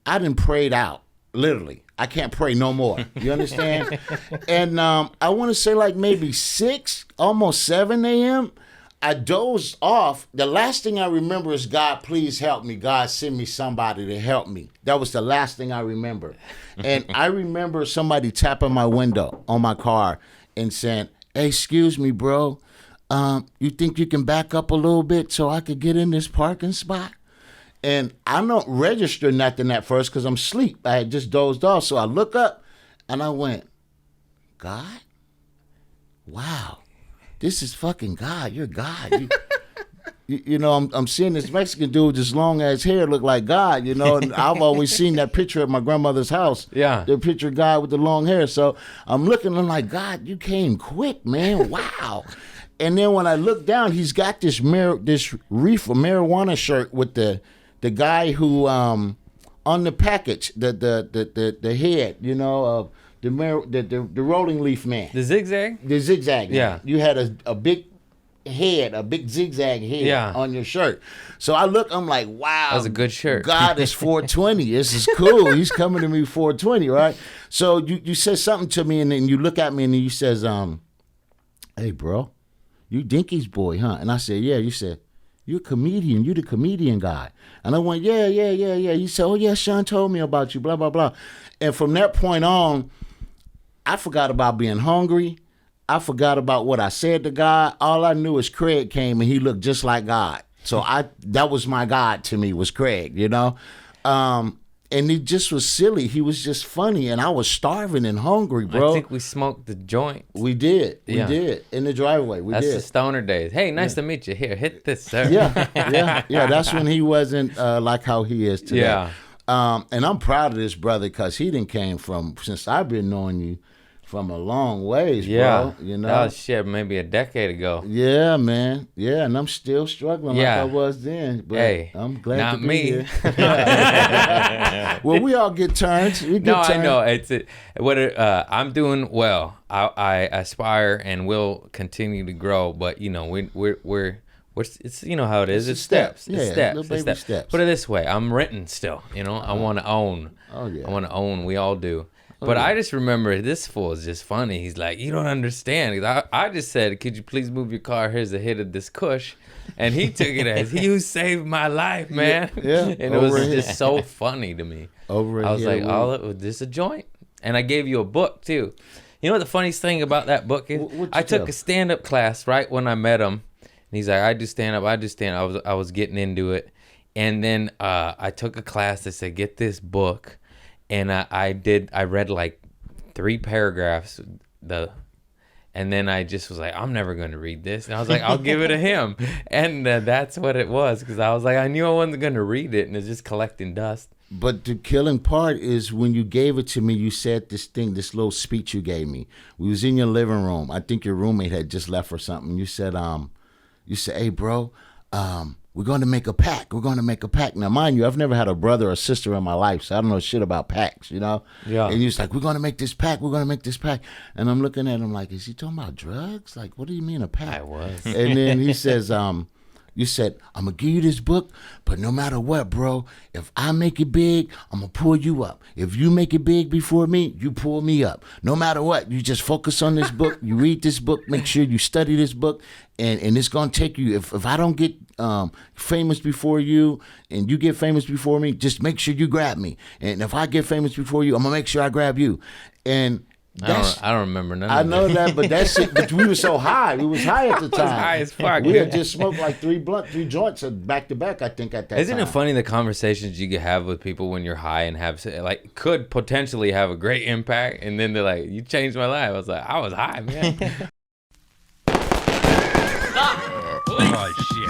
I done prayed out, literally. I can't pray no more. You understand? And I want to say like maybe 6, almost 7 a.m., I dozed off. The last thing I remember is, God, please help me. God, send me somebody to help me. That was the last thing I remember. And I remember somebody tapping my window on my car and saying, hey, excuse me, bro. You think you can back up a little bit so I could get in this parking spot? And I don't register nothing at first because I'm asleep. I had just dozed off. So I look up and I went, God? Wow. This is fucking God. You're God. You know, I'm seeing this Mexican dude with this long ass hair look like God, you know, and I've always seen that picture at my grandmother's house. Yeah. The picture of God with the long hair. So I'm looking, I'm like, God, you came quick, man. Wow. And then when I look down, he's got this reefer marijuana shirt with the guy who on the package, the head, you know, of the rolling leaf man. The zigzag? The zigzag man. Yeah. You had a big head, a big zigzag head on your shirt. So I look, I'm like, wow. That was a good shirt. God is 420. This is cool. He's coming to me 420, right? So you said something to me, and then you look at me, and then you says, hey, bro, you Dinky's boy, huh? And I said, yeah. You said, you're a comedian. You the comedian guy. And I went, yeah. You said, oh, yeah, Sean told me about you, blah, blah, blah. And from that point on, I forgot about being hungry. I forgot about what I said to God. All I knew is Craig came and he looked just like God. So that was my God to me, was Craig, you know? And he just was silly. He was just funny. And I was starving and hungry, bro. I think we smoked the joint. We did. We did. In the driveway. That's the stoner days. Hey, nice to meet you. Here, hit this, sir. Yeah. That's when he wasn't like how he is today. Yeah. And I'm proud of this brother because he done came from, since I've been knowing you, from a long ways, bro. You know? That was shit maybe a decade ago. Yeah, man. Yeah, and I'm still struggling like I was then. But hey, I'm glad not to be me. here. Well, we all get turns. I know. I'm doing well. I aspire and will continue to grow, but you know, we're it's you know how it is. It's steps. Yeah, it's steps. little baby steps. Put it this way, I'm renting still. You know, I want to own. Oh yeah. I want to own. We all do. But I just remember this fool is just funny. He's like, you don't understand. I just said, could you please move your car? Here's a hit of this kush. And he took it as, you saved my life, man. Yeah. And it was just so funny to me. I was like, this is a joint. And I gave you a book, too. You know what the funniest thing about that book is? I took a stand-up class right when I met him. And he's like, I do stand-up. I was getting into it. And then I took a class that said, get this book. And I read like 3 paragraphs, and then I just was like, I'm never going to read this. And I was like, I'll give it to him. And that's what it was, because I was like, I knew I wasn't going to read it, and it's just collecting dust. But the killing part is when you gave it to me, you said this little speech you gave me. We was in your living room. I think your roommate had just left or something. You said, hey, bro, we're going to make a pact. We're going to make a pact. Now, mind you, I've never had a brother or sister in my life, so I don't know shit about pacts, you know? Yeah. And he's like, we're going to make this pact. We're going to make this pact. And I'm looking at him like, is he talking about drugs? Like, what do you mean a pact? I was. And then he says, you said, I'm going to give you this book, but no matter what, bro, if I make it big, I'm going to pull you up. If you make it big before me, you pull me up. No matter what, you just focus on this book. You read this book. Make sure you study this book. And it's going to take you, if I don't get famous before you and you get famous before me, just make sure you grab me. And if I get famous before you, I'm going to make sure I grab you. And I don't remember none of I know that, but that's it. But we were so high. We was high at the time. I was high as fuck. We had just smoked like 3 joints back to back, I think, at that Isn't time. it funny the conversations you could have with people when you're high and have like could potentially have a great impact, and then they're like, "You changed my life." I was like, "I was high, man." Oh shit.